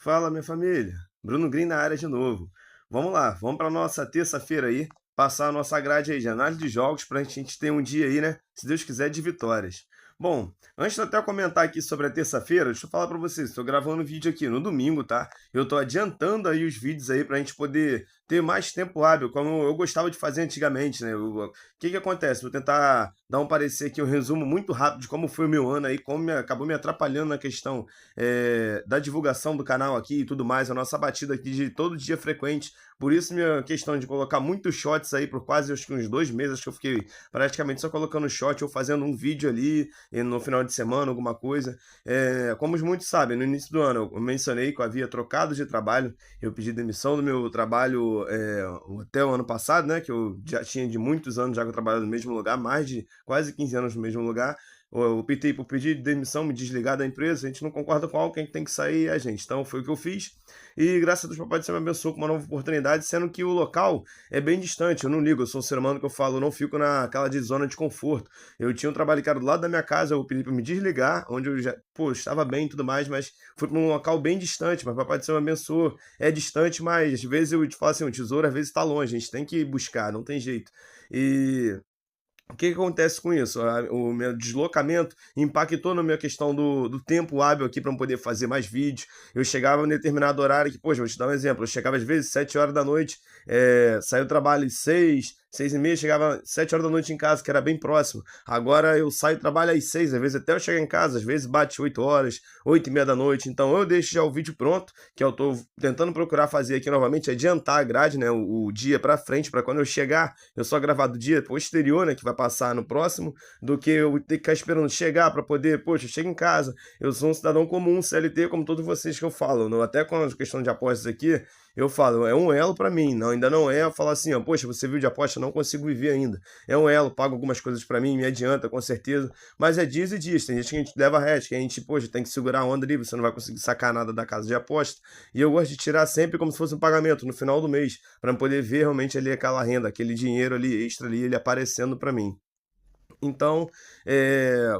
Fala, minha família. Bruno Green na área de novo. Vamos lá, vamos para nossa terça-feira aí, passar a nossa grade aí de análise de jogos para a gente ter um dia aí, né? Se Deus quiser, de vitórias. Bom, antes de eu até comentar aqui sobre a terça-feira, deixa eu falar para vocês, estou gravando vídeo aqui no domingo, tá? Eu estou adiantando aí os vídeos aí para a gente poder ter mais tempo hábil, como eu gostava de fazer antigamente, né? O que que acontece? Vou tentar dar um parecer aqui, um resumo muito rápido de como foi o meu ano aí, acabou me atrapalhando na questão da divulgação do canal aqui e tudo mais, a nossa batida aqui de todo dia frequente. Por isso, minha questão de colocar muitos shots aí por quase acho que uns 2 meses, acho que eu fiquei praticamente só colocando shot ou fazendo um vídeo ali no final de semana, alguma coisa. Como muitos sabem, no início do ano eu mencionei que eu havia trocado de trabalho, eu pedi demissão do meu trabalho até o ano passado, né? Que eu já tinha de muitos anos já que eu trabalho no mesmo lugar, mais de quase 15 anos no mesmo lugar. Eu optei por pedir demissão, me desligar da empresa, a gente não concorda com algo, quem tem que sair é a gente. Então foi o que eu fiz. E graças a Deus, Papai do Céu me abençoou com uma nova oportunidade, sendo que o local é bem distante. Eu não ligo, eu sou um ser humano que eu falo, eu não fico naquela de zona de conforto. Eu tinha um trabalho que era do lado da minha casa, eu pedi para me desligar, onde eu já, pô, estava bem e tudo mais, mas fui para um local bem distante. Mas Papai do Céu me abençoou. É distante, mas às vezes eu te falo assim, o tesouro às vezes está longe, a gente tem que buscar, não tem jeito. E o que que acontece com isso? O meu deslocamento impactou na minha questão do tempo hábil aqui para eu poder fazer mais vídeos. Eu chegava em determinado horário que, poxa, vou te dar um exemplo. Eu chegava às vezes 7 horas da noite, saía do trabalho às 6, 6h30, chegava 7 horas da noite em casa, que era bem próximo. Agora eu saio do trabalho às 6, às vezes até eu chegar em casa, às vezes bate 8 horas, 8h30 da noite. Então eu deixo já o vídeo pronto, que eu tô tentando procurar fazer aqui novamente, adiantar a grade, né, o dia para frente, para quando eu chegar, eu só gravar do dia posterior, né, que vai passar no próximo, do que eu ter que ficar esperando chegar para poder, poxa, eu chego em casa, eu sou um cidadão comum, CLT, como todos vocês que eu falo, não? Até com a questão de apostas aqui, eu falo, é um elo para mim, não, ainda não é eu falar assim, ó, poxa, você viu de aposta, não consigo viver ainda. É um elo, pago algumas coisas para mim, me adianta, com certeza, mas é dias e dias, tem gente que a gente leva resto, que a gente, poxa, tem que segurar a onda ali, você não vai conseguir sacar nada da casa de aposta, e eu gosto de tirar sempre como se fosse um pagamento no final do mês, para poder ver realmente ali aquela renda, aquele dinheiro ali, extra ali, ele aparecendo para mim. Então,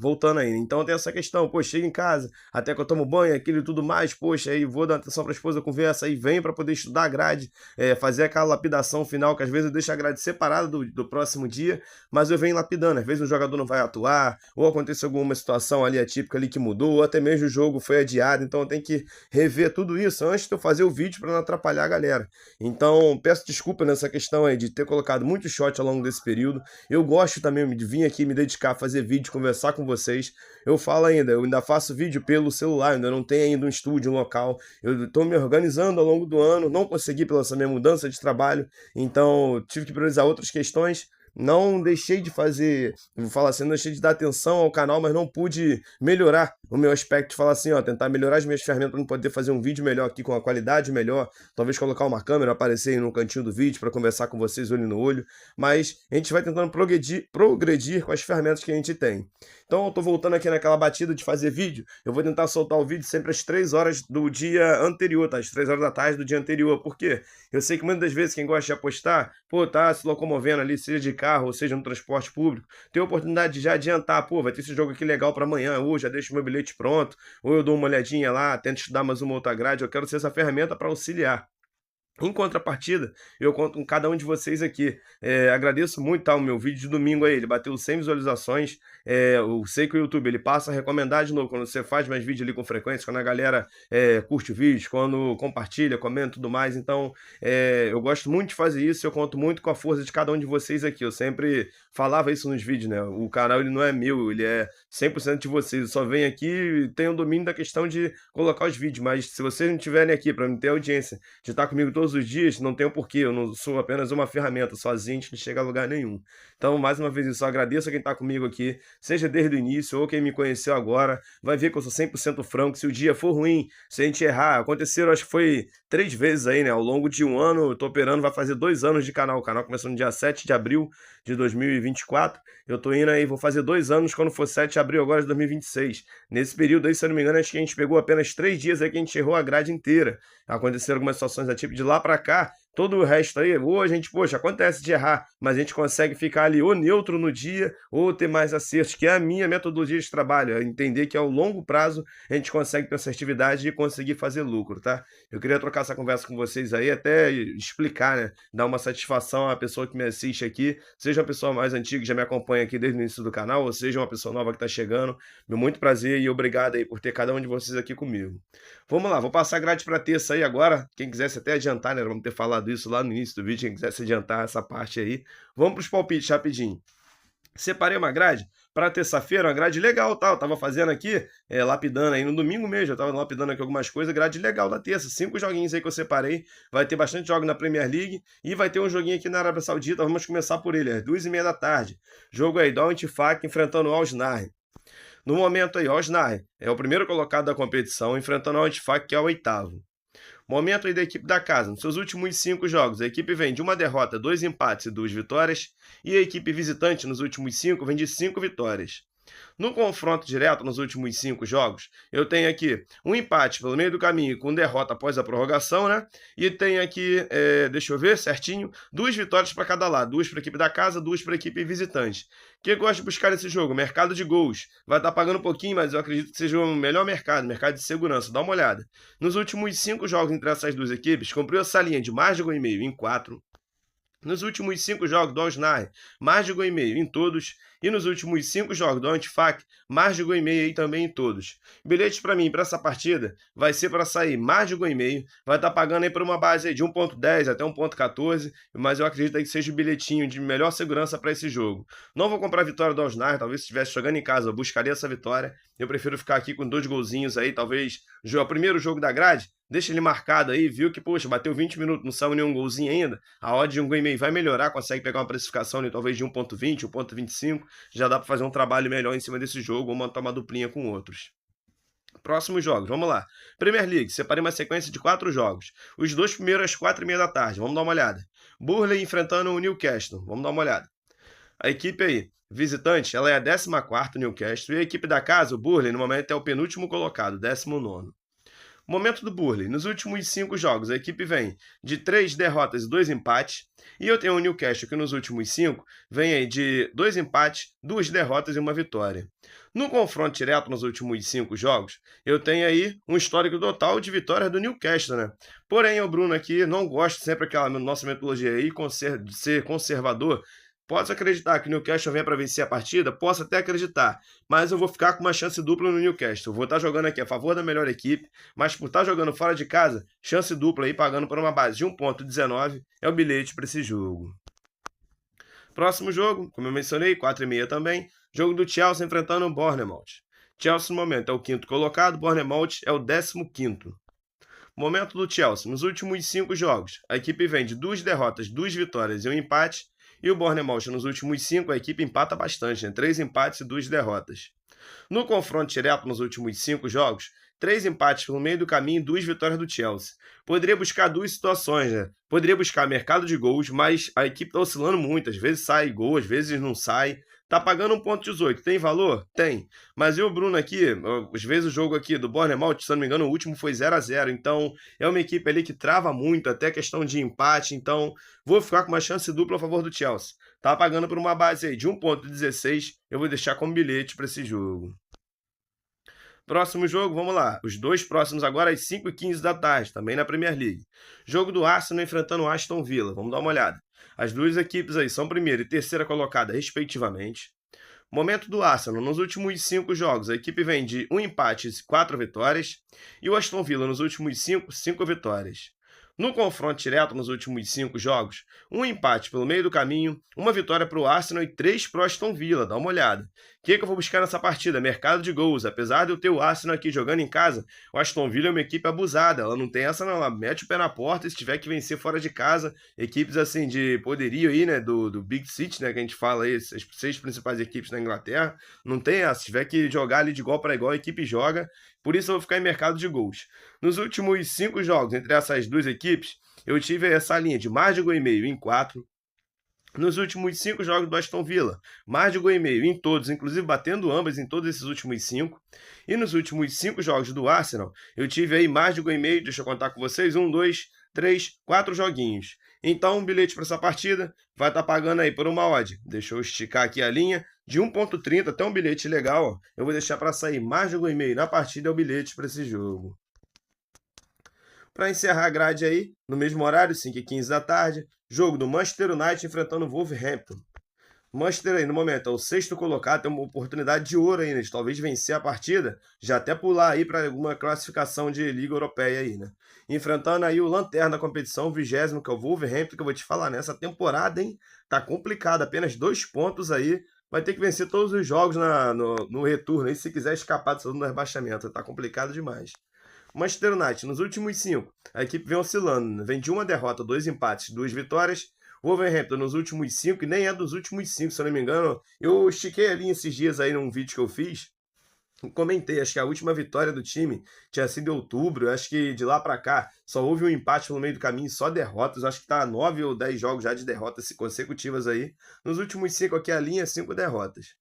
voltando aí, então tem essa questão, pô, chego em casa, até que eu tomo banho, aquilo e tudo mais, poxa, aí vou dar atenção para a esposa, conversa, aí venho para poder estudar a grade, fazer aquela lapidação final, que às vezes eu deixo a grade separada do próximo dia, mas eu venho lapidando, às vezes o jogador não vai atuar, ou acontece alguma situação ali atípica ali que mudou, ou até mesmo o jogo foi adiado, então eu tenho que rever tudo isso antes de eu fazer o vídeo para não atrapalhar a galera. Então, peço desculpa nessa questão aí de ter colocado muito shot ao longo desse período, eu gosto também de vir aqui me dedicar a fazer vídeo, conversar com vocês. Eu falo ainda, eu ainda faço vídeo pelo celular, ainda não tenho ainda um estúdio, um local. Eu estou me organizando ao longo do ano, não consegui pela essa minha mudança de trabalho, então tive que priorizar outras questões. Não deixei de fazer, vou falar assim, não deixei de dar atenção ao canal, mas não pude melhorar o meu aspecto, de falar assim, ó, tentar melhorar as minhas ferramentas para poder fazer um vídeo melhor aqui, com a qualidade melhor, talvez colocar uma câmera, aparecer aí no cantinho do vídeo para conversar com vocês olho no olho, mas a gente vai tentando progredir com as ferramentas que a gente tem. Então eu tô voltando aqui naquela batida de fazer vídeo, eu vou tentar soltar o vídeo sempre às 3 horas do dia anterior, tá? Às 3 horas da tarde do dia anterior, por quê? Eu sei que muitas das vezes quem gosta de apostar, pô, tá se locomovendo ali, seja de carro ou seja no transporte público, tem a oportunidade de já adiantar, pô, vai ter esse jogo aqui legal para amanhã, ou já deixo meu bilhete pronto, ou eu dou uma olhadinha lá, tento estudar mais uma outra grade, eu quero ser essa ferramenta para auxiliar. Em contrapartida, eu conto com cada um de vocês aqui. Agradeço muito, tá, o meu vídeo de domingo aí, ele bateu 100 visualizações. Eu sei que o YouTube ele passa a recomendar de novo quando você faz mais vídeo ali com frequência, quando a galera curte o vídeo, quando compartilha, comenta e tudo mais. Então, eu gosto muito de fazer isso, eu conto muito com a força de cada um de vocês aqui. Eu sempre falava isso nos vídeos, né? O canal ele não é meu, ele é 100% de vocês. Eu só venho aqui e tenho o domínio da questão de colocar os vídeos, mas se vocês não estiverem aqui para me ter audiência, de estar comigo todos os dias, não tem o porquê, eu não sou apenas uma ferramenta, sozinho a gente não chega a lugar nenhum. Então, mais uma vez, eu só agradeço a quem está comigo aqui, seja desde o início ou quem me conheceu agora, vai ver que eu sou 100% franco, se o dia for ruim, se a gente errar, aconteceram, acho que foi 3 vezes aí, né, ao longo de um ano, eu tô operando, vai fazer 2 anos de canal, o canal começou no dia 7 de abril de 2024, eu tô indo aí, vou fazer 2 anos quando for 7 de abril agora de 2026. Nesse período aí, se eu não me engano, acho que a gente pegou apenas 3 dias aí que a gente errou a grade inteira. Aconteceram algumas situações atípicas de lá para cá, Todo o resto aí, ou a gente, poxa, acontece de errar, mas a gente consegue ficar ali ou neutro no dia, ou ter mais acertos, que é a minha metodologia de trabalho, é entender que ao longo prazo a gente consegue ter assertividade e conseguir fazer lucro, tá? Eu queria trocar essa conversa com vocês aí, até explicar, né? Dar uma satisfação à pessoa que me assiste aqui, seja uma pessoa mais antiga que já me acompanha aqui desde o início do canal, ou seja uma pessoa nova que está chegando. Meu muito prazer e obrigado aí por ter cada um de vocês aqui comigo. Vamos lá, vou passar a grade para terça aí agora. Quem quisesse até adiantar, né? Vamos ter falado isso lá no início do vídeo. Quem quisesse adiantar essa parte aí. Vamos para os palpites rapidinho. Separei uma grade para terça-feira, uma grade legal, tá? Eu tava fazendo aqui, lapidando aí no domingo mesmo, eu tava lapidando aqui algumas coisas, grade legal da terça, 5 joguinhos aí que eu separei, vai ter bastante jogo na Premier League e vai ter um joguinho aqui na Arábia Saudita, vamos começar por ele, às 2h30 da tarde. Jogo aí, Al Intifaq enfrentando o Al Nassr. No momento aí, Al Nassr é o primeiro colocado da competição, enfrentando o Al Intifaq, que é o 8º. Momento aí da equipe da casa. Nos seus últimos 5 jogos, a equipe vem de uma derrota, 2 empates e 2 vitórias. E a equipe visitante, nos últimos 5, vem de 5 vitórias. No confronto direto, nos últimos 5 jogos, eu tenho aqui um empate pelo meio do caminho com derrota após a prorrogação, né? E tenho aqui, deixa eu ver certinho, 2 vitórias para cada lado. 2 para a equipe da casa, 2 para a equipe visitante. O que eu gosto de buscar nesse jogo? Mercado de gols. Vai estar pagando um pouquinho, mas eu acredito que seja o melhor mercado, mercado de segurança. Dá uma olhada. Nos últimos 5 jogos entre essas duas equipes, cumpriu essa linha de mais de 1,5 em 4. Nos últimos 5 jogos do Al Nassr, mais de 1,5 em todos. E nos últimos 5 jogos do Al Intifaq, mais de 1,5 aí também em todos. Bilhete para mim, para essa partida, vai ser para sair mais de 1,5. Vai estar pagando aí por uma base aí de 1,10 até 1,14. Mas eu acredito aí que seja o bilhetinho de melhor segurança para esse jogo. Não vou comprar a vitória do Al Nassr, talvez se estivesse jogando em casa eu buscaria essa vitória. Eu prefiro ficar aqui com 2 golzinhos aí, talvez o primeiro jogo da grade. Deixa ele marcado aí, viu que, poxa, bateu 20 minutos, não saiu nenhum golzinho ainda. A odd de 1,5 vai melhorar, consegue pegar uma precificação ali, talvez de 1,20, 1,25. Já dá para fazer um trabalho melhor em cima desse jogo ou montar uma duplinha com outros. Próximos jogos, vamos lá. Premier League, separei uma sequência de 4 jogos. Os 2 primeiros às 4h30 da tarde, vamos dar uma olhada. Burnley enfrentando o Newcastle, vamos dar uma olhada. A equipe aí, visitante, ela é a 14ª Newcastle. E a equipe da casa, o Burnley, no momento é o penúltimo colocado, 19º. Momento do Burnley. Nos últimos 5 jogos, a equipe vem de 3 derrotas e 2 empates. E eu tenho o Newcastle que nos últimos 5 vem aí de 2 empates, 2 derrotas e 1 vitória. No confronto direto nos últimos 5 jogos, eu tenho aí um histórico total de vitórias do Newcastle, né? Porém, o Bruno aqui não gosta sempre daquela nossa metodologia aí de ser conservador. Posso acreditar que o Newcastle venha para vencer a partida? Posso até acreditar, mas eu vou ficar com uma chance dupla no Newcastle. Eu vou estar jogando aqui a favor da melhor equipe, mas por estar jogando fora de casa, chance dupla aí pagando por uma base de 1,19 é o bilhete para esse jogo. Próximo jogo, como eu mencionei, 4h30 também, jogo do Chelsea enfrentando o Bournemouth. Chelsea no momento é o 5º colocado, Bournemouth é o 15º. Momento do Chelsea, nos últimos 5 jogos, a equipe vem de 2 derrotas, 2 vitórias e 1 empate. E o Bournemouth, nos últimos 5, a equipe empata bastante, né? 3 empates e 2 derrotas. No confronto direto nos últimos 5 jogos, 3 empates pelo meio do caminho e 2 vitórias do Chelsea. Poderia buscar 2 situações, né? Poderia buscar mercado de gols, mas a equipe está oscilando muito. Às vezes sai gol, às vezes não sai. Tá pagando 1,18. Tem valor? Tem. Mas eu, Bruno, aqui, às vezes o jogo aqui do Bournemouth, se não me engano, o último foi 0-0. Então, é uma equipe ali que trava muito, até questão de empate. Então, vou ficar com uma chance dupla a favor do Chelsea. Tá pagando por uma base aí de 1,16. Eu vou deixar como bilhete para esse jogo. Próximo jogo, vamos lá. Os 2 próximos agora às 5h15 da tarde, também na Premier League. Jogo do Arsenal enfrentando o Aston Villa. Vamos dar uma olhada. As duas equipes aí são primeira e terceira colocada, respectivamente. Momento do Arsenal. Nos últimos 5 jogos, a equipe vem de 1 empate e 4 vitórias. E o Aston Villa, nos últimos 5, 5 vitórias. No confronto direto nos últimos 5 jogos, 1 empate pelo meio do caminho, 1 vitória para o Arsenal e 3 para o Aston Villa. Dá uma olhada. O que eu vou buscar nessa partida? Mercado de gols. Apesar de eu ter o Arsenal aqui jogando em casa, o Aston Villa é uma equipe abusada. Ela não tem essa não. Ela mete o pé na porta e se tiver que vencer fora de casa, equipes assim de poderio aí, né, do Big City, né, que a gente fala aí, as 6 principais equipes da Inglaterra, não tem essa. Se tiver que jogar ali de igual para igual, a equipe joga. Por isso eu vou ficar em mercado de gols. Nos últimos 5 jogos entre essas duas equipes, eu tive essa linha de mais de 1,5 em 4. Nos últimos 5 jogos do Aston Villa, mais de 1,5 em todos, inclusive batendo ambas em todos esses últimos 5. E nos últimos 5 jogos do Arsenal, eu tive aí mais de 1,5, deixa eu contar com vocês, 1, 2, 3, 4 joguinhos. Então, um bilhete para essa partida vai estar pagando aí por uma odd. Deixa eu esticar aqui a linha de 1,30, até um bilhete legal. Ó. Eu vou deixar para sair mais de 1,5 na partida é o bilhete para esse jogo. Para encerrar a grade aí, no mesmo horário, 5h15 da tarde, jogo do Manchester United enfrentando o Wolverhampton. Manchester aí, no momento, é o sexto colocado, tem uma oportunidade de ouro aí, né? De talvez vencer a partida, já até pular aí para alguma classificação de Liga Europeia aí, né? Enfrentando aí o lanterna da competição, o 20º, que é o Wolverhampton, que eu vou te falar, nessa temporada, hein? Tá complicado, apenas 2 pontos aí. Vai ter que vencer todos os jogos no retorno aí, se quiser escapar do rebaixamento. Tá complicado demais. Manchester United, nos últimos 5, a equipe vem oscilando, né? Vem de uma derrota, 2 empates, 2 vitórias. Wolverhampton nos últimos 5, e nem é dos últimos 5, se eu não me engano. Eu estiquei ali esses dias aí num vídeo que eu fiz. Comentei, acho que a última vitória do time tinha sido em outubro. Acho que de lá pra cá só houve um empate no meio do caminho, só derrotas. Acho que tá 9 ou 10 jogos já de derrotas consecutivas aí. Nos últimos 5 aqui a linha, 5 derrotas.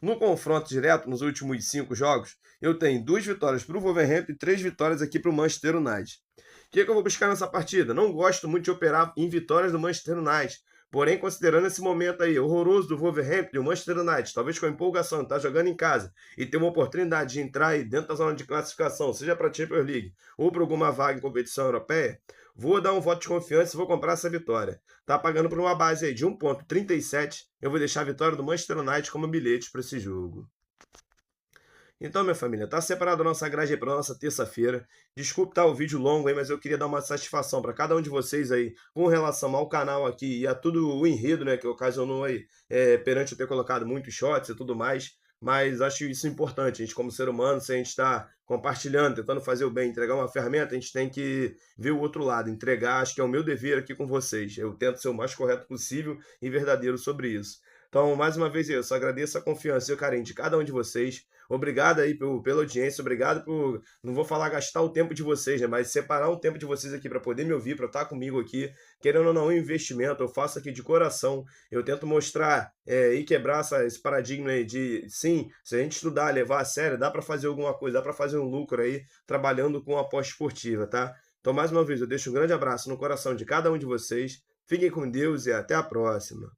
No confronto direto, nos últimos 5 jogos, eu tenho 2 vitórias para o Wolverhampton e 3 vitórias aqui para o Manchester United. O que eu vou buscar nessa partida? Não gosto muito de operar em vitórias do Manchester United. Porém, considerando esse momento aí horroroso do Wolverhampton e o Manchester United, talvez com a empolgação, tá jogando em casa e ter uma oportunidade de entrar aí dentro da zona de classificação, seja para a Champions League ou para alguma vaga em competição europeia, vou dar um voto de confiança e vou comprar essa vitória. Tá pagando por uma base aí de 1,37. Eu vou deixar a vitória do Manchester United como bilhete para esse jogo. Então, minha família, tá separado a nossa grade aí para nossa terça-feira. Desculpe tá o vídeo longo aí, mas eu queria dar uma satisfação para cada um de vocês aí com relação ao canal aqui e a tudo o enredo, né, que ocasionou aí perante eu ter colocado muitos shots e tudo mais. Mas acho isso importante. A gente, como ser humano, se a gente está compartilhando, tentando fazer o bem, entregar uma ferramenta, a gente tem que ver o outro lado, entregar. Acho que é o meu dever aqui com vocês. Eu tento ser o mais correto possível e verdadeiro sobre isso. Então, mais uma vez, eu só agradeço a confiança e o carinho de cada um de vocês. Obrigado aí pela audiência, obrigado por, não vou falar gastar o tempo de vocês, né, mas separar um tempo de vocês aqui para poder me ouvir, para estar comigo aqui. Querendo ou não, um investimento, eu faço aqui de coração. Eu tento mostrar e quebrar esse paradigma aí de, sim, se a gente estudar, levar a sério, dá para fazer alguma coisa, dá para fazer um lucro aí trabalhando com a aposta esportiva, tá? Então, mais uma vez, eu deixo um grande abraço no coração de cada um de vocês. Fiquem com Deus e até a próxima.